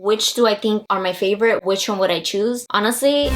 which do I think are my favorite, which one would I choose? Honestly,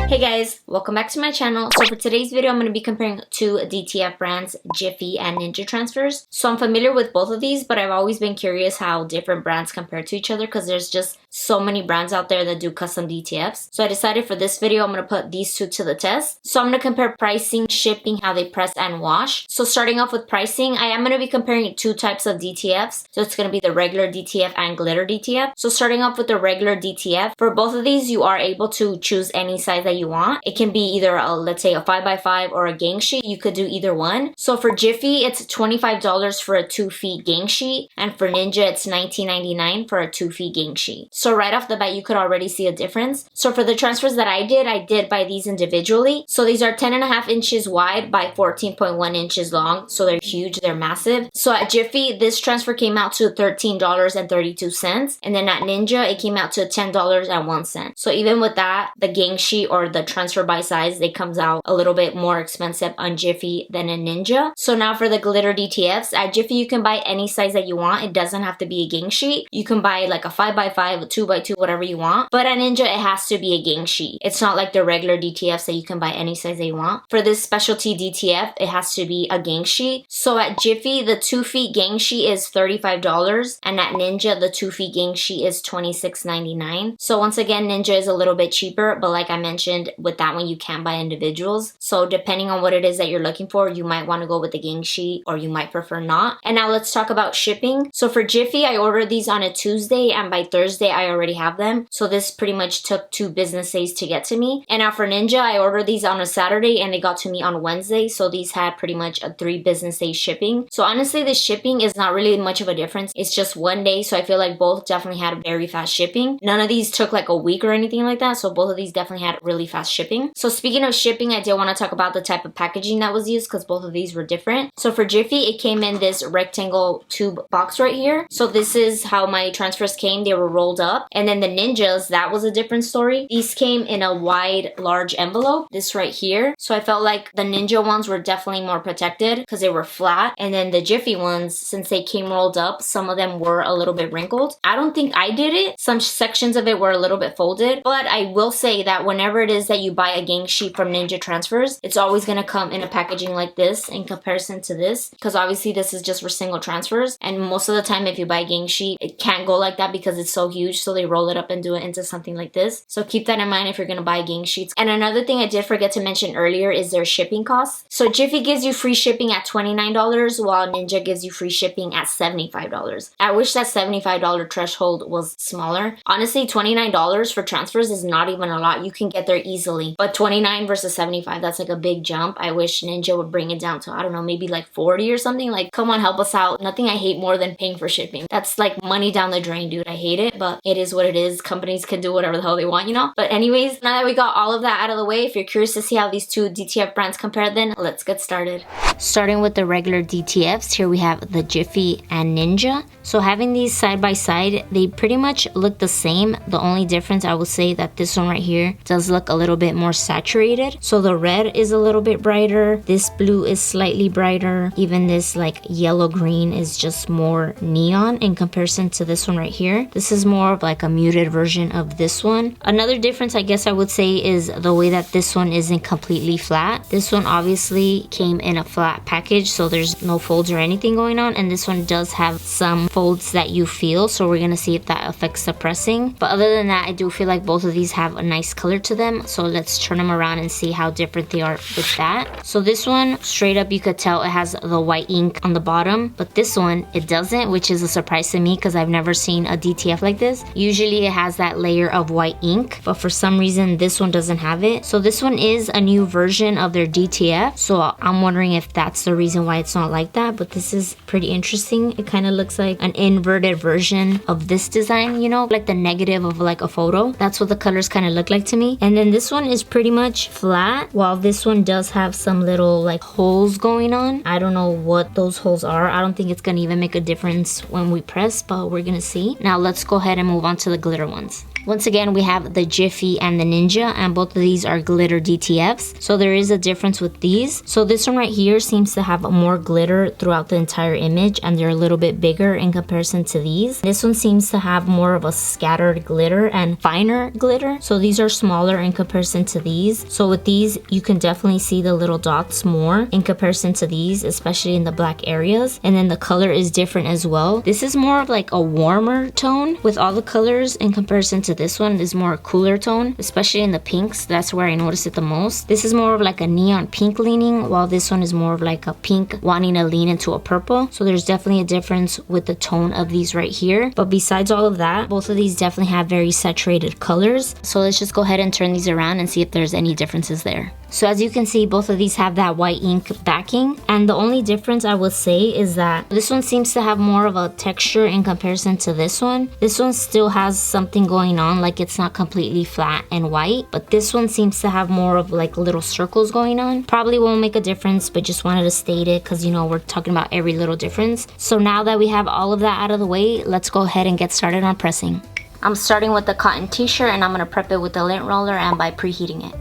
hey guys, welcome back to my channel. So for today's video, I'm going to be comparing two DTF brands, Jiffy and Ninja Transfers. So I'm familiar with both of these, but I've always been curious how different brands compare to each other because there's just so many brands out there that do custom DTFs. So I decided for this video, I'm going to put these two to the test. So I'm going to compare pricing, shipping, how they press and wash. So starting off with pricing, I am going to be comparing two types of DTFs. So it's going to be the regular DTF and glitter DTF. So starting off with the regular DTF, for both of these, you are able to choose any size that you want. It can be either let's say a 5x5 or a gang sheet. You could do either one. So for Jiffy, it's $25 for a 2 feet gang sheet, and for Ninja, it's $19.99 for a 2 feet gang sheet. So right off the bat, you could already see a difference. So for the transfers that I did buy these individually. So these are 10.5 inches wide by 14.1 inches long. So they're huge, they're massive. So at Jiffy, this transfer came out to $13.32. And then at Ninja, it came out to $10.01. So even with that, the gang sheet or the transfer by size, it comes out a little bit more expensive on Jiffy than in Ninja. So now for the glitter DTFs, at Jiffy, you can buy any size that you want. It doesn't have to be a gang sheet. You can buy like a 5x5, a 2x2, whatever you want. But at Ninja, it has to be a gang sheet. It's not like the regular DTFs that you can buy any size that you want. For this specialty DTF, it has to be a gang sheet. So at Jiffy, the 2 feet gang sheet is $35. And at Ninja, the 2 feet gang sheet is $26.99. So once again, Ninja is a little bit cheaper. But like I mentioned, with that one, you can buy individuals. So depending on what it is that you're looking for, you might want to go with the gang sheet or you might prefer not. And now let's talk about shipping. So for Jiffy, I ordered these on a Tuesday and by Thursday, I already have them. So this pretty much took 2 business days to get to me. And now for Ninja, I ordered these on a Saturday and they got to me on Wednesday. So these had pretty much a 3 business day shipping. So honestly, the shipping is not really much of a difference. It's just 1 day. So I feel like both definitely had very fast shipping. None of these took like a week or anything like that. So both of these definitely had really fast shipping. So speaking of shipping, I did want to talk about the type of packaging that was used because both of these were different. So for Jiffy, it came in this rectangle tube box right here. So this is how my transfers came. They were rolled up. And then the Ninjas, that was a different story. These came in a wide, large envelope. This right here. So I felt like the Ninja ones were definitely more protected because they were flat. And then the Jiffy ones, since they came rolled up, some of them were a little bit wrinkled. I don't think I did it. Some sections of it were a little bit folded. But I will say that whenever it is that you buy a gang sheet from Ninja Transfers, it's always going to come in a packaging like this in comparison to this, because obviously this is just for single transfers, and most of the time if you buy a gang sheet, it can't go like that because it's so huge, so they roll it up and do it into something like this. So keep that in mind if you're going to buy gang sheets. And another thing I did forget to mention earlier is their shipping costs. So Jiffy gives you free shipping at $29 while Ninja gives you free shipping at $75. I wish that $75 threshold was smaller. Honestly, $29 for transfers is not even a lot. You can get there easily, but $29 versus $75, that's like a big jump. I wish Ninja would bring it down to, I don't know, maybe like $40 or something. Like, come on, help us out. Nothing I hate more than paying for shipping. That's like money down the drain, dude. I hate it, but it is what it is. Companies can do whatever the hell they want, you know? But anyways, now that we got all of that out of the way, if you're curious to see how these two DTF brands compare, then let's get started. Starting with the regular DTFs, here we have the Jiffy and Ninja. So having these side by side, they pretty much look the same. The only difference, I would say that this one right here does look a little bit more saturated. So the red is a little bit brighter. This blue is slightly brighter. Even this like yellow green is just more neon in comparison to this one right here. This is more of like a muted version of this one. Another difference I guess I would say is the way that this one isn't completely flat. This one obviously came in a flat package, so there's no folds or anything going on, and this one does have some folds that you feel, so we're gonna see if that affects the pressing. But other than that, I do feel like both of these have a nice color to them, so let's turn them around and see how different they are with that. So this one, straight up, you could tell it has the white ink on the bottom, but this one, it doesn't, which is a surprise to me because I've never seen a DTF like this. Usually it has that layer of white ink, but for some reason this one doesn't have it. So this one is a new version of their DTF, so I'm wondering if that's the reason why it's not like that, but this is pretty interesting. It kind of looks like an inverted version of this design, you know, like the negative of like a photo. That's what the colors kind of look like to me. And then then this one is pretty much flat, while this one does have some little like holes going on. I don't know what those holes are. I don't think it's gonna even make a difference when we press, but we're gonna see. Now let's go ahead and move on to the glitter ones. Once again, we have the Jiffy and the Ninja, and both of these are glitter DTFs. So there is a difference with these. So this one right here seems to have more glitter throughout the entire image, and they're a little bit bigger in comparison to these. This one seems to have more of a scattered glitter and finer glitter. So these are smaller in comparison to these. So with these, you can definitely see the little dots more in comparison to these, especially in the black areas. And then the color is different as well. This is more of like a warmer tone with all the colors in comparison to this one is more a cooler tone, especially in the pinks. That's where I notice it the most. This is more of like a neon pink leaning, while this one is more of like a pink wanting to lean into a purple. So there's definitely a difference with the tone of these right here. But besides all of that, both of these definitely have very saturated colors. So let's just go ahead and turn these around and see if there's any differences there. So as you can see, both of these have that white ink backing, and the only difference I would say is that this one seems to have more of a texture in comparison to this one. This one still has something going on, like it's not completely flat and white, but this one seems to have more of like little circles going on. Probably won't make a difference, but just wanted to state it because, you know, we're talking about every little difference. So now that we have all of that out of the way, let's go ahead and get started on pressing. I'm starting with the cotton t-shirt, and I'm going to prep it with the lint roller and by preheating it.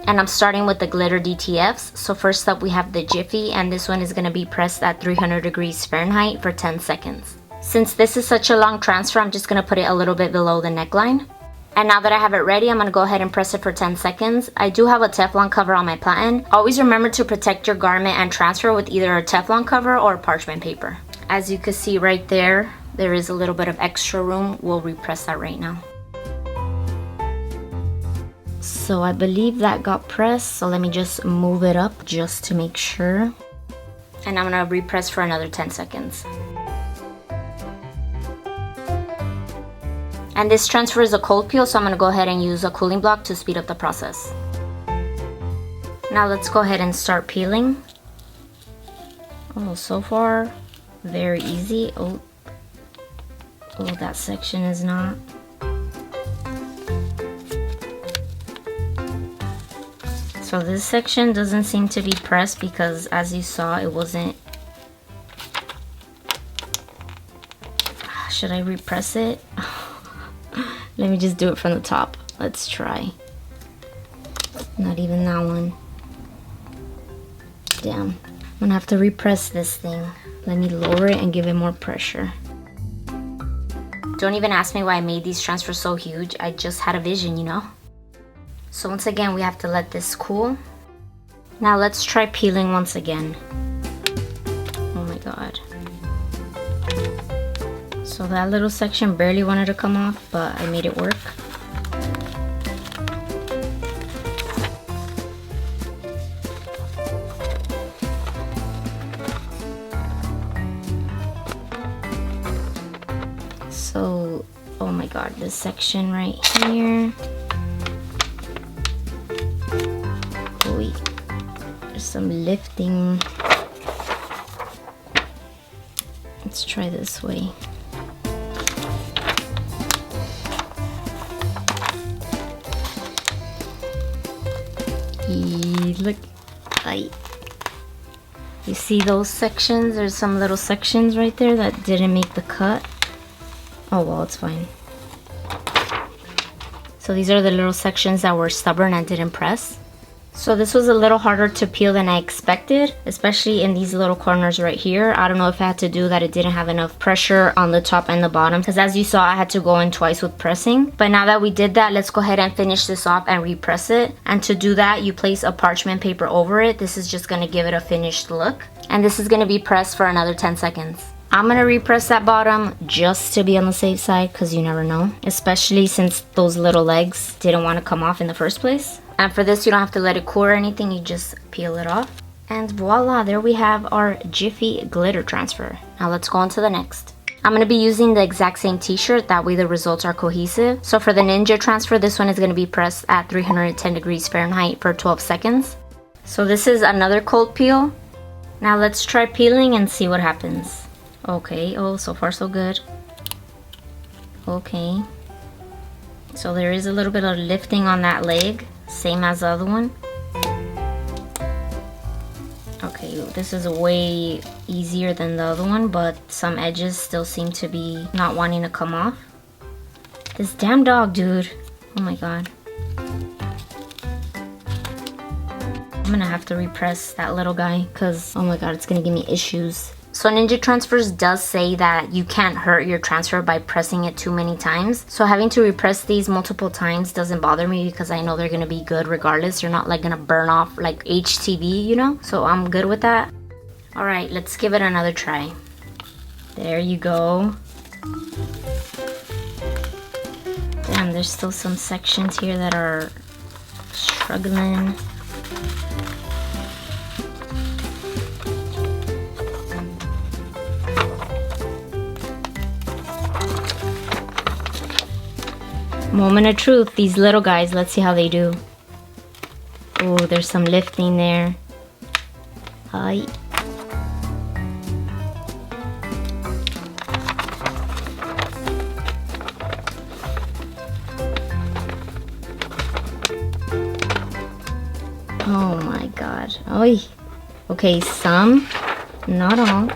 And I'm starting with the glitter DTFs. So first up we have the Jiffy, and this one is going to be pressed at 300 degrees Fahrenheit for 10 seconds. Since this is such a long transfer, I'm just going to put it a little bit below the neckline. And now that I have it ready, I'm going to go ahead and press it for 10 seconds. I do have a Teflon cover on my platen. Always remember to protect your garment and transfer with either a Teflon cover or parchment paper. As you can see right there, there is a little bit of extra room. We'll repress that right now. So I believe that got pressed, so let me just move it up just to make sure. And I'm gonna repress for another 10 seconds. And this transfer is a cold peel, so I'm gonna go ahead and use a cooling block to speed up the process. Now let's go ahead and start peeling. Oh, so far, very easy. Oh, that section is not. So this section doesn't seem to be pressed because, as you saw, it wasn't. Should I repress it? Let me just do it from the top. Let's try. Not even that one. Damn. I'm gonna have to repress this thing. Let me lower it and give it more pressure. Don't even ask me why I made these transfers so huge. I just had a vision, you know? So once again, we have to let this cool. Now let's try peeling once again. Oh my god. So that little section barely wanted to come off, but I made it work. So, oh my god, this section right here. There's some lifting. Let's try this way. Look, you see those sections? There's some little sections right there that didn't make the cut. Oh well, it's fine. So these are the little sections that were stubborn and didn't press. So this was a little harder to peel than I expected, especially in these little corners right here. I don't know if it had to do that it didn't have enough pressure on the top and the bottom, because as you saw, I had to go in twice with pressing. But now that we did that, let's go ahead and finish this off and repress it. And to do that, you place a parchment paper over it. This is just going to give it a finished look. And this is going to be pressed for another 10 seconds. I'm going to repress that bottom just to be on the safe side, because you never know. Especially since those little legs didn't want to come off in the first place. And for this, you don't have to let it cool or anything, you just peel it off. And voila, there we have our Jiffy glitter transfer. Now let's go on to the next. I'm going to be using the exact same t-shirt, that way the results are cohesive. So for the Ninja transfer, this one is going to be pressed at 310 degrees Fahrenheit for 12 seconds. So this is another cold peel. Now let's try peeling and see what happens. Okay, oh, so far so good. Okay. So there is a little bit of lifting on that leg, same as the other one. Okay, this is way easier than the other one, but some edges still seem to be not wanting to come off. This damn dog, dude. Oh my god. I'm gonna have to repress that little guy because, oh my god, it's gonna give me issues. So Ninja Transfers does say that you can't hurt your transfer by pressing it too many times. So having to repress these multiple times doesn't bother me because I know they're gonna be good regardless. They're not like gonna burn off like HTV, you know? So I'm good with that. All right, let's give it another try. There you go. Damn, there's still some sections here that are struggling. Moment of truth, these little guys, let's see how they do. Oh, there's some lifting there. Hi. Oh my god. Oi. Okay, some, not all.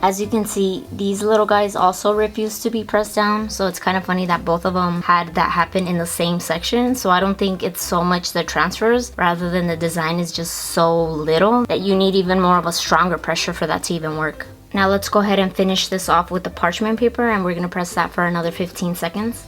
As you can see, these little guys also refuse to be pressed down, so it's kind of funny that both of them had that happen in the same section. So I don't think it's so much the transfers rather than the design is just so little that you need even more of a stronger pressure for that to even work. Now let's go ahead and finish this off with the parchment paper, and we're gonna press that for another 15 seconds.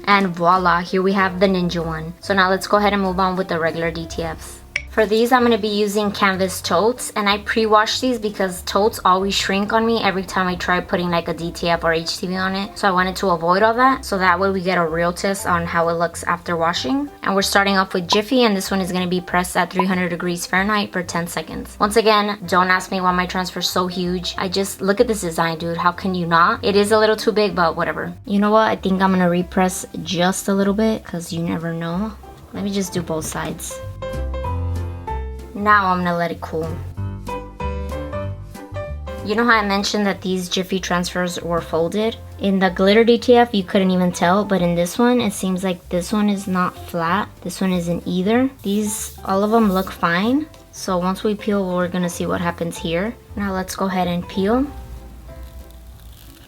And voila, here we have the Ninja one. So now let's go ahead and move on with the regular DTFs. For these, I'm going to be using canvas totes, and I pre-washed these because totes always shrink on me every time I try putting like a DTF or HTV on it. So I wanted to avoid all that, so that way we get a real test on how it looks after washing. And we're starting off with Jiffy, and this one is going to be pressed at 300 degrees Fahrenheit for 10 seconds. Once again, don't ask me why my transfer is so huge. I just, look at this design, dude. How can you not? It is a little too big, but whatever. You know what? I think I'm going to repress just a little bit because you never know. Let me just do both sides. Now I'm gonna let it cool. You know how I mentioned that these Jiffy transfers were folded? In the glitter DTF, you couldn't even tell, but in this one, it seems like this one is not flat. This one isn't either. These, all of them look fine. So once we peel, we're gonna see what happens here. Now let's go ahead and peel.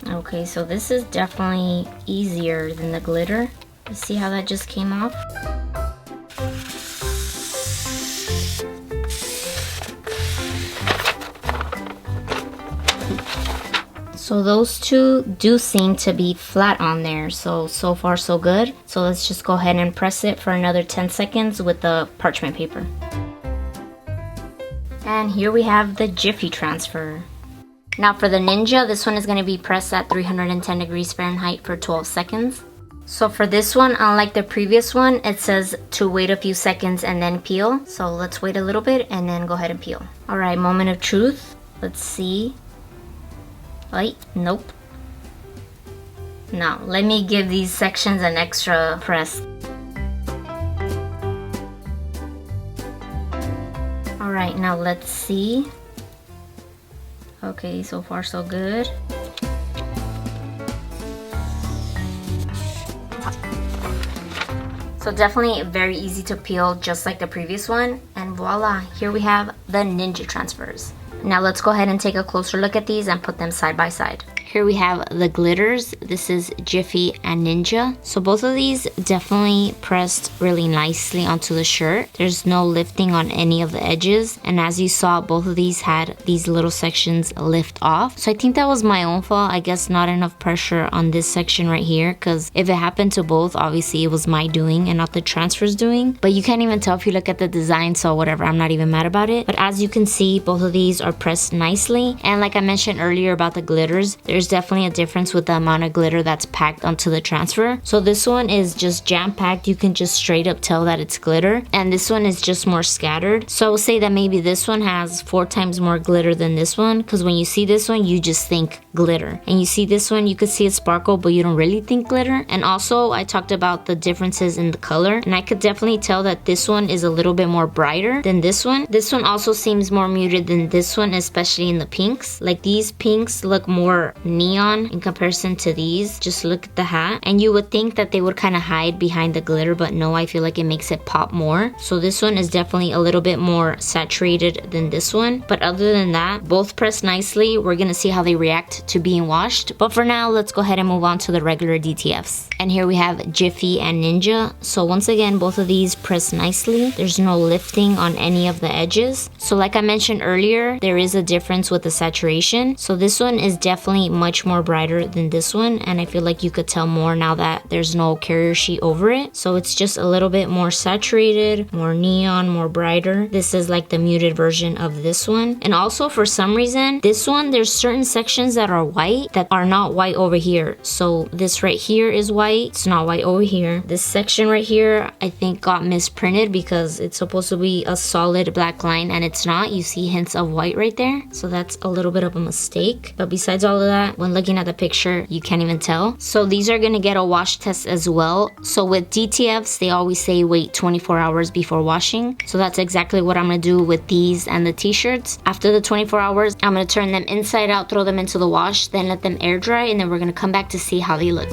Okay, so this is definitely easier than the glitter. You see how that just came off? So those two do seem to be flat on there, so far so good. So let's just go ahead and press it for another 10 seconds with the parchment paper. And here we have the Jiffy transfer. Now for the Ninja, this one is going to be pressed at 310 degrees Fahrenheit for 12 seconds. So for this one, unlike the previous one, it says to wait a few seconds and then peel. So let's wait a little bit and then go ahead and peel. Alright, moment of truth. Let's see. Wait, nope. Now, let me give these sections an extra press. Alright, now let's see. Okay, so far so good. So definitely very easy to peel, just like the previous one. And voila, here we have the Ninja transfers. Now let's go ahead and take a closer look at these and put them side by side. Here we have the glitters. This is Jiffy and Ninja. So both of these definitely pressed really nicely onto the shirt. There's no lifting on any of the edges. And as you saw, both of these had these little sections lift off. So I think that was my own fault. I guess not enough pressure on this section right here, because if it happened to both, obviously it was my doing and not the transfer's doing. But you can't even tell if you look at the design, so whatever, I'm not even mad about it. But as you can see, both of these are pressed nicely. And like I mentioned earlier about the glitters, there's definitely a difference with the amount of glitter that's packed onto the transfer. So this one is just jam-packed. You can just straight up tell that it's glitter, and this one is just more scattered. So I will say that maybe this one has 4 times more glitter than this one, because when you see this one, you just think glitter. And you see this one, you could see it sparkle, but you don't really think glitter. And also I talked about the differences in the color, and I could definitely tell that this one is a little bit more brighter than this one. This one also seems more muted than this one, especially in the pinks. Like these pinks look more neon in comparison to these. Just look at the hat, and you would think that they would kind of hide behind the glitter, but no, I feel like it makes it pop more. So this one is definitely a little bit more saturated than this one, but other than that, both press nicely. We're gonna see how they react to being washed, but for now, let's go ahead and move on to the regular DTFs. And here we have Jiffy and Ninja. So once again, both of these press nicely. There's no lifting on any of the edges. So like I mentioned earlier, there is a difference with the saturation. So this one is definitely much more brighter than this one, and I feel like you could tell more now that there's no carrier sheet over it. So it's just a little bit more saturated, more neon, more brighter. This is like the muted version of this one. And also for some reason, this one, there's certain sections that are white that are not white over here. So this right here is white. It's not white over here. This section right here, I think got misprinted because it's supposed to be a solid black line and it's not. You see hints of white right there. So that's a little bit of a mistake. But besides all of that, when looking at the picture, you can't even tell. So these are gonna get a wash test as well. So with DTFs, they always say wait 24 hours before washing. So that's exactly what I'm gonna do with these and the t-shirts. After the 24 hours, I'm gonna turn them inside out, throw them into the wash, then let them air dry, and then we're gonna come back to see how they look.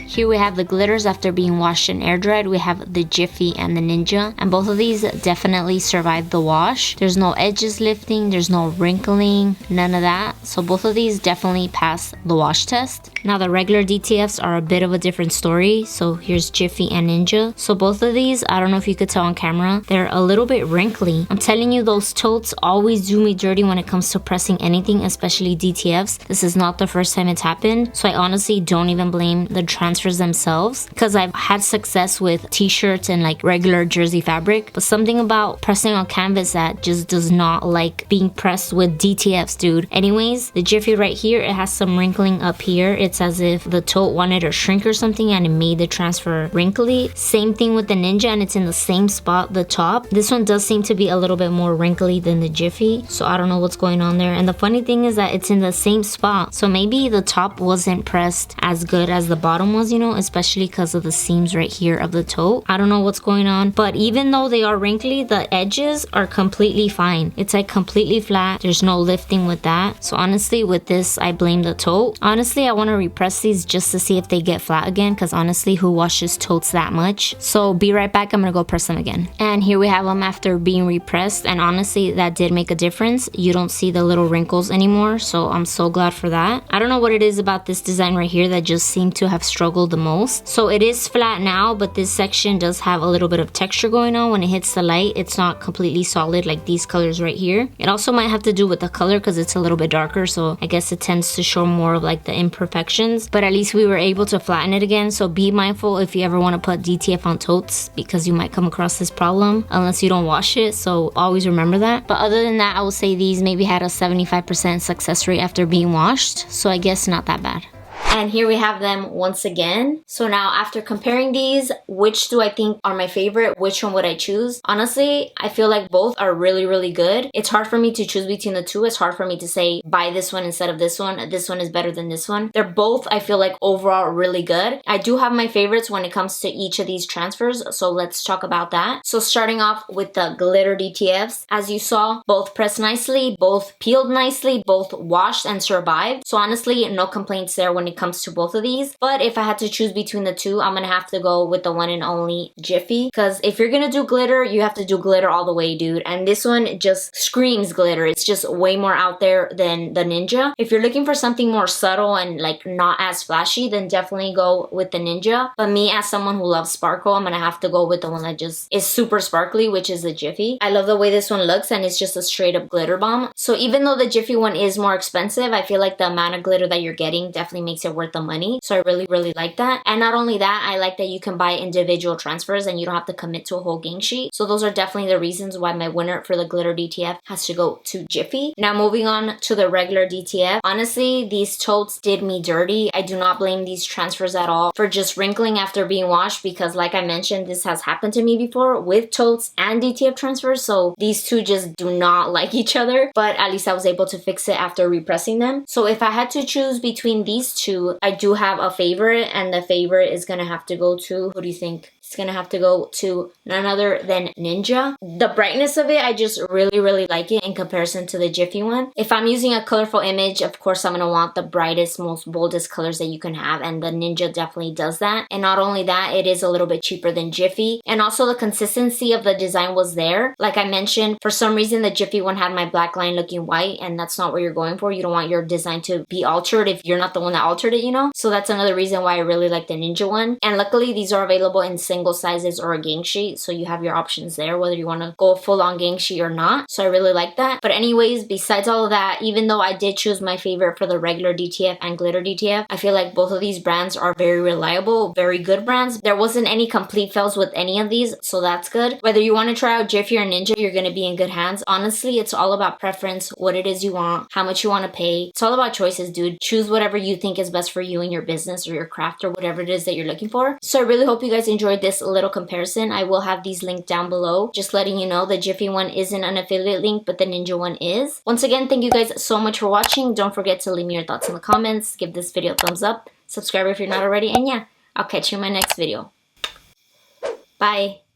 Here we have the glitters after being washed and air dried. We have the Jiffy and the Ninja, and both of these definitely survived the wash. There's no edges lifting, there's no wrinkling, none of that. So both of these definitely passed the wash test. Now the regular DTFs are a bit of a different story. So here's Jiffy and Ninja. So both of these, I don't know if you could tell on camera, they're a little bit wrinkly. I'm telling you, those totes always do me dirty when it comes to pressing anything, especially DTFs. This is not the first time it's happened. So I honestly don't even blame the transfers themselves, because I've had success with t-shirts and like regular jersey fabric, but something about pressing on canvas that just does not like being pressed with DTFs, dude. Anyways, the Jiffy right here, it has some wrinkling up here. It's as if the tote wanted to shrink or something and it made the transfer wrinkly. Same thing with the Ninja, and it's in the same spot, the top. This one does seem to be a little bit more wrinkly than the Jiffy, so I don't know what's going on there. And the funny thing is that it's in the same spot, so maybe the top wasn't pressed as good as the bottom was, you know, especially because of the seams right here of the tote. I don't know what's going on, but even though they are wrinkly, the edges are completely fine. It's like completely flat. There's no lifting with that. So honestly, with this, I blame the tote. Honestly, I want to repress these just to see if they get flat again, because honestly, who washes totes that much? So be right back. I'm gonna go press them again. And here we have them after being repressed, and honestly, that did make a difference. You don't see the little wrinkles anymore, so I'm so glad for that. I don't know what it is about this design right here that just seemed to have struggled the most. So it is flat now, but this section does have a little bit of texture going on. When it hits the light, it's not completely solid like these colors right here. It also might have to do with the color because it's a little bit darker, so I guess it tends to show more of like the imperfections, but at least we were able to flatten it again. So be mindful if you ever want to put DTF on totes, because you might come across this problem unless you don't wash it, so always remember that. But other than that, I would say these maybe had a 75% success rate after being washed, so I guess not that bad. And here we have them once again. So now after comparing these, which do I think are my favorite? Which one would I choose? Honestly, I feel like both are really, really good. It's hard for me to choose between the two. It's hard for me to say buy this one instead of this one. This one is better than this one. They're both, I feel like, overall really good. I do have my favorites when it comes to each of these transfers, so let's talk about that. So starting off with the glitter DTFs, as you saw, both pressed nicely, both peeled nicely, both washed and survived. So honestly, no complaints there when it comes to both of these. But if I had to choose between the two, I'm gonna have to go with the one and only Jiffy, because if you're gonna do glitter, you have to do glitter all the way, dude. And this one just screams glitter. It's just way more out there than the Ninja. If you're looking for something more subtle and like not as flashy, then definitely go with the Ninja. But me, as someone who loves sparkle, I'm gonna have to go with the one that just is super sparkly, which is the Jiffy. I love the way this one looks, and it's just a straight up glitter bomb. So even though the Jiffy one is more expensive, I feel like the amount of glitter that you're getting definitely makes it worth the money. So I really like that. And not only that, I like that you can buy individual transfers and you don't have to commit to a whole gang sheet. So those are definitely the reasons why my winner for the glitter DTF has to go to Jiffy. Now moving on to the regular DTF. Honestly, these totes did me dirty. I do not blame these transfers at all for just wrinkling after being washed, because like I mentioned, this has happened to me before with totes and DTF transfers. So these two just do not like each other, but at least I was able to fix it after repressing them. So if I had to choose between these two, I do have a favorite, and the favorite is gonna have to go to, who do you think? It's gonna have to go to none other than Ninja. The brightness of it, I just really like it in comparison to the Jiffy one. If I'm using a colorful image, of course I'm gonna want the brightest, most boldest colors that you can have, and the Ninja definitely does that. And not only that, it is a little bit cheaper than Jiffy, and also the consistency of the design was there. Like I mentioned, for some reason the Jiffy one had my black line looking white, and that's not what you're going for. You don't want your design to be altered if you're not the one that altered it, you know? So that's another reason why I really like the Ninja one. And luckily these are available in single sizes or a gang sheet, so you have your options there whether you want to go full on gang sheet or not. So I really like that. But anyways, besides all of that, even though I did choose my favorite for the regular DTF and glitter DTF, I feel like both of these brands are very reliable, very good brands. There wasn't any complete fails with any of these, so that's good. Whether you want to try out Jiffy or Ninja, you're going to be in good hands. Honestly, it's all about preference, what it is you want, how much you want to pay. It's all about choices, dude. Choose whatever you think is best for you and your business or your craft or whatever it is that you're looking for. So I really hope you guys enjoyed this little comparison. I will have these linked down below. Just letting you know the Jiffy one isn't an affiliate link, but the Ninja one is. Once again, thank you guys so much for watching. Don't forget to leave me your thoughts in the comments. Give this video a thumbs up. Subscribe if you're not already. And yeah, I'll catch you in my next video. Bye.